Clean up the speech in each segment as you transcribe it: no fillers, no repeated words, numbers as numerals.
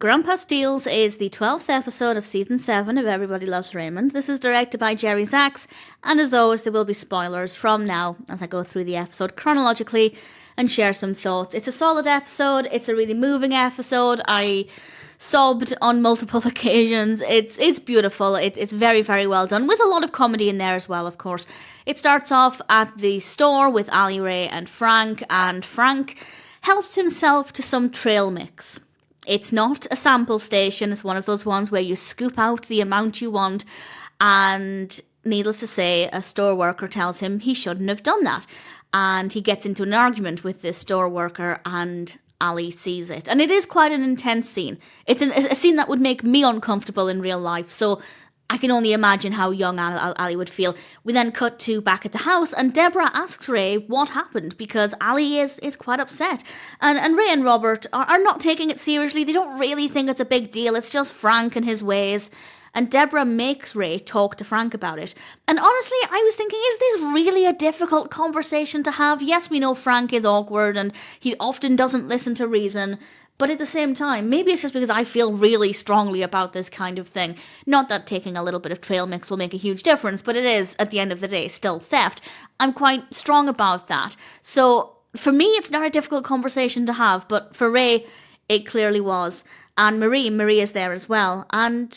Grandpa Steals is the 12th episode of Season 7 of Everybody Loves Raymond. This is directed by Jerry Zaks, and as always there will be spoilers from now as I go through the episode chronologically and share some thoughts. It's a solid episode, it's a really moving episode, I sobbed on multiple occasions, it's beautiful, it's very, very well done, with a lot of comedy in there as well, of course. It starts off at the store with Ali, Ray and Frank helps himself to some trail mix. It's not a sample station, it's one of those ones where you scoop out the amount you want, and needless to say, a store worker tells him he shouldn't have done that. And he gets into an argument with this store worker, and Ali sees it. And it is quite an intense scene. It's a scene that would make me uncomfortable in real life, so I can only imagine how young Ali would feel. We then cut to back at the house, and Debra asks Ray what happened, because Ali is quite upset. And Ray and Robert are not taking it seriously. They don't really think it's a big deal. It's just Frank and his ways. And Debra makes Ray talk to Frank about it. And honestly, I was thinking, is this really a difficult conversation to have? Yes, we know Frank is awkward, and he often doesn't listen to reason. But at the same time, maybe it's just because I feel really strongly about this kind of thing. Not that taking a little bit of trail mix will make a huge difference, but it is, at the end of the day, still theft. I'm quite strong about that. So, for me, it's not a difficult conversation to have, but for Ray, it clearly was. And Marie is there as well, and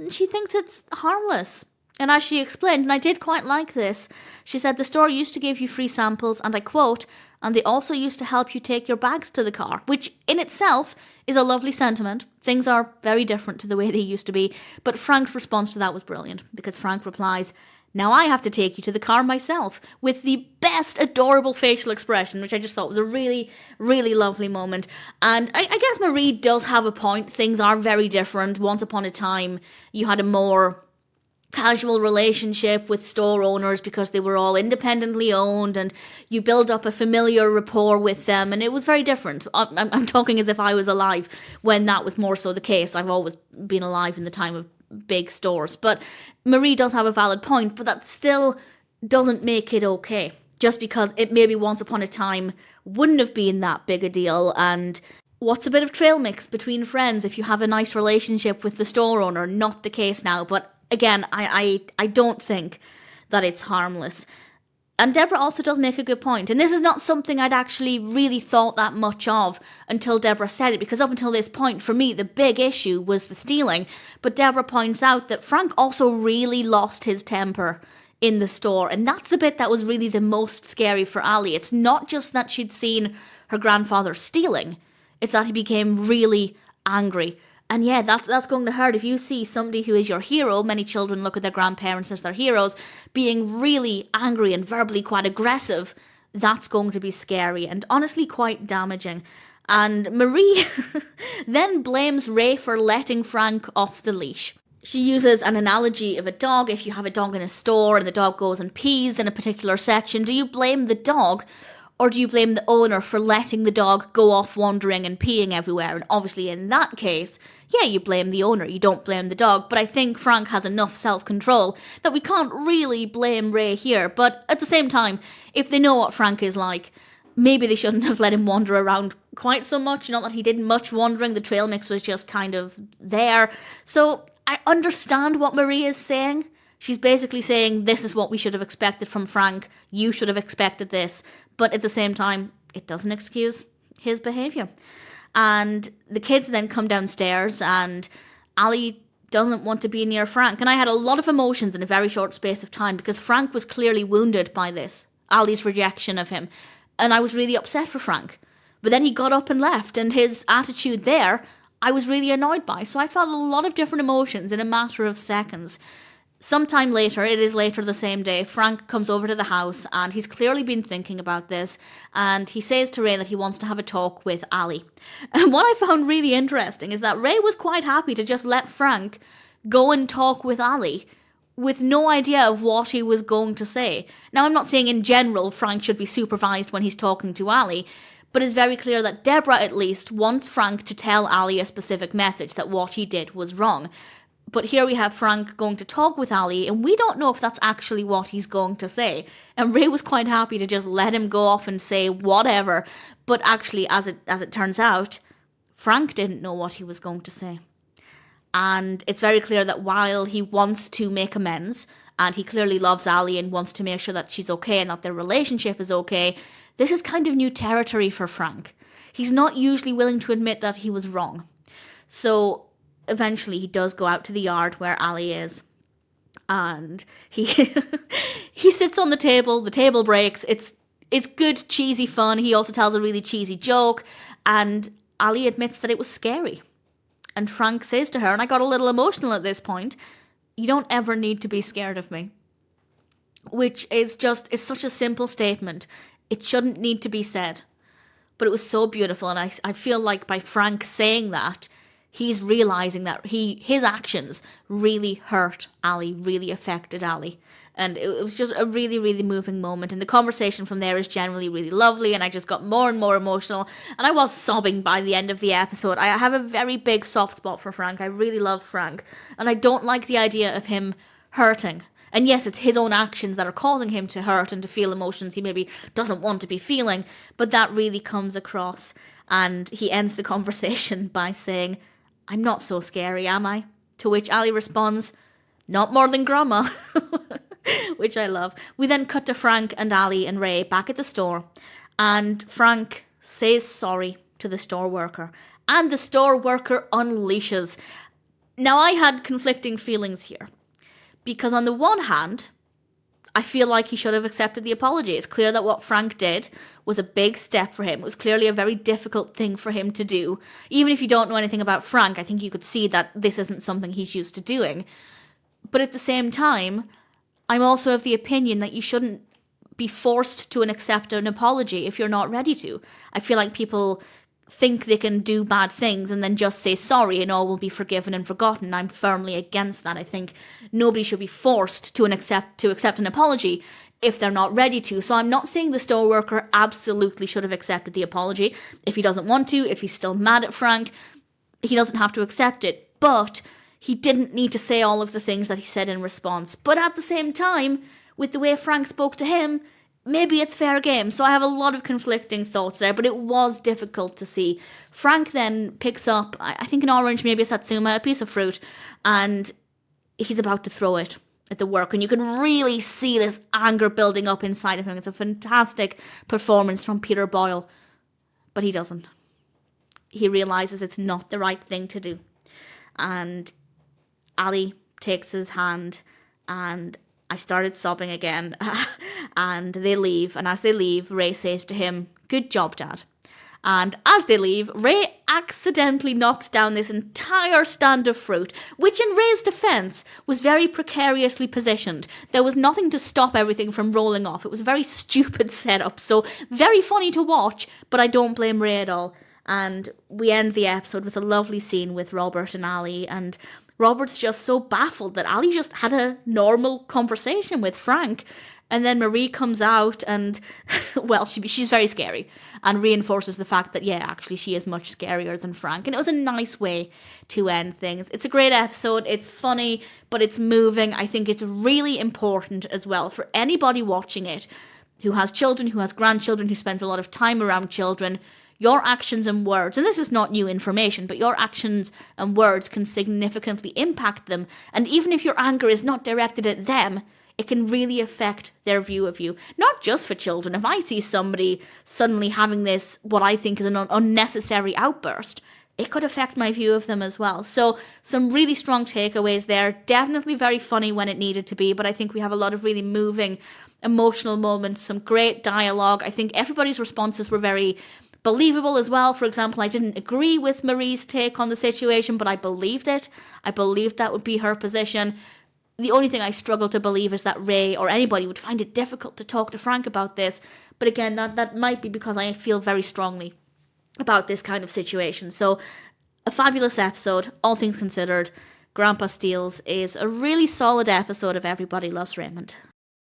she thinks it's harmless. And as she explained, and I did quite like this, she said the store used to give you free samples, and I quote, and they also used to help you take your bags to the car, which in itself is a lovely sentiment. Things are very different to the way they used to be, but Frank's response to that was brilliant, because Frank replies, now I have to take you to the car myself, with the best adorable facial expression, which I just thought was a really, really lovely moment. And I guess Marie does have a point. Things are very different. Once upon a time, you had a more casual relationship with store owners because they were all independently owned, and you build up a familiar rapport with them, and it was very different. I'm talking as if I was alive when that was more so the case. I've always been alive in the time of big stores, but Marie does have a valid point, but that still doesn't make it okay, just because it maybe once upon a time wouldn't have been that big a deal. And what's a bit of trail mix between friends if you have a nice relationship with the store owner? Not the case now, but again, I don't think that it's harmless. And Debra also does make a good point. And this is not something I'd actually really thought that much of until Debra said it. Because up until this point, for me, the big issue was the stealing. But Debra points out that Frank also really lost his temper in the store. And that's the bit that was really the most scary for Ali. It's not just that she'd seen her grandfather stealing. It's that he became really angry. And yeah, that's going to hurt. If you see somebody who is your hero, many children look at their grandparents as their heroes, being really angry and verbally quite aggressive, that's going to be scary and honestly quite damaging. And Marie then blames Ray for letting Frank off the leash. She uses an analogy of a dog. If you have a dog in a store and the dog goes and pees in a particular section, do you blame the dog? Or do you blame the owner for letting the dog go off wandering and peeing everywhere? And obviously in that case, yeah, you blame the owner, you don't blame the dog. But I think Frank has enough self-control that we can't really blame Ray here. But at the same time, if they know what Frank is like, maybe they shouldn't have let him wander around quite so much. Not that he did much wandering, the trail mix was just kind of there. So I understand what Marie is saying. She's basically saying, this is what we should have expected from Frank, you should have expected this. But at the same time, it doesn't excuse his behaviour. And the kids then come downstairs, and Ali doesn't want to be near Frank. And I had a lot of emotions in a very short space of time, because Frank was clearly wounded by this, Ali's rejection of him. And I was really upset for Frank. But then he got up and left, and his attitude there, I was really annoyed by. So I felt a lot of different emotions in a matter of seconds. Sometime later, it is later the same day, Frank comes over to the house, and he's clearly been thinking about this, and he says to Ray that he wants to have a talk with Ali. And what I found really interesting is that Ray was quite happy to just let Frank go and talk with Ali, with no idea of what he was going to say. Now, I'm not saying in general Frank should be supervised when he's talking to Ali, but it's very clear that Debra, at least, wants Frank to tell Ali a specific message, that what he did was wrong. But here we have Frank going to talk with Ali, and we don't know if that's actually what he's going to say. And Ray was quite happy to just let him go off and say whatever. But actually, as it turns out, Frank didn't know what he was going to say. And it's very clear that while he wants to make amends, and he clearly loves Ali and wants to make sure that she's okay and that their relationship is okay, this is kind of new territory for Frank. He's not usually willing to admit that he was wrong. So eventually he does go out to the yard where Ali is. And he he sits on the table breaks. It's good, cheesy fun. He also tells a really cheesy joke. And Ali admits that it was scary. And Frank says to her, and I got a little emotional at this point, "You don't ever need to be scared of me." Which is such a simple statement. It shouldn't need to be said. But it was so beautiful, and I feel like by Frank saying that, he's realising that his actions really hurt Ali, really affected Ali. And it was just a really, really moving moment. And the conversation from there is generally really lovely, and I just got more and more emotional. And I was sobbing by the end of the episode. I have a very big soft spot for Frank. I really love Frank. And I don't like the idea of him hurting. And yes, it's his own actions that are causing him to hurt and to feel emotions he maybe doesn't want to be feeling. But that really comes across. And he ends the conversation by saying, "I'm not so scary, am I?" To which Ali responds, "Not more than Grandma." Which I love. We then cut to Frank and Ali and Ray back at the store. And Frank says sorry to the store worker. And the store worker unleashes. Now, I had conflicting feelings here. Because on the one hand, I feel like he should have accepted the apology. It's clear that what Frank did was a big step for him. It was clearly a very difficult thing for him to do. Even if you don't know anything about Frank, I think you could see that this isn't something he's used to doing. But at the same time, I'm also of the opinion that you shouldn't be forced to accept an apology if you're not ready to. I feel like people think they can do bad things and then just say sorry and all will be forgiven and forgotten. I'm firmly against that. I think nobody should be forced to accept an apology if they're not ready to. So I'm not saying the store worker absolutely should have accepted the apology. If he doesn't want to, if he's still mad at Frank, he doesn't have to accept it. But he didn't need to say all of the things that he said in response. But at the same time, with the way Frank spoke to him, maybe it's fair game. So I have a lot of conflicting thoughts there, but it was difficult to see. Frank then picks up, I think an orange, maybe a satsuma, a piece of fruit, and he's about to throw it at the work. And you can really see this anger building up inside of him. It's a fantastic performance from Peter Boyle. But he doesn't. He realises it's not the right thing to do. And Ali takes his hand, and I started sobbing again. And they leave, and as they leave, Ray says to him, "Good job, Dad." And as they leave, Ray accidentally knocks down this entire stand of fruit, which in Ray's defence was very precariously positioned. There was nothing to stop everything from rolling off. It was a very stupid setup, so very funny to watch, but I don't blame Ray at all. And we end the episode with a lovely scene with Robert and Ali, and Robert's just so baffled that Ali just had a normal conversation with Frank. And then Marie comes out and, well, she's very scary and reinforces the fact that, yeah, actually she is much scarier than Frank. And it was a nice way to end things. It's a great episode. It's funny, but it's moving. I think it's really important as well for anybody watching it who has children, who has grandchildren, who spends a lot of time around children. Your actions and words, and this is not new information, but your actions and words can significantly impact them. And even if your anger is not directed at them, it can really affect their view of you. Not just for children. If I see somebody suddenly having this, what I think is an unnecessary outburst, it could affect my view of them as well. So some really strong takeaways there. Definitely very funny when it needed to be, but I think we have a lot of really moving, emotional moments, some great dialogue. I think everybody's responses were very believable as well. For example, I didn't agree with Marie's take on the situation, but I believed it. I believed that would be her position. The only thing I struggle to believe is that Ray or anybody would find it difficult to talk to Frank about this. But again, that might be because I feel very strongly about this kind of situation. So a fabulous episode, all things considered. Grandpa Steele's is a really solid episode of Everybody Loves Raymond.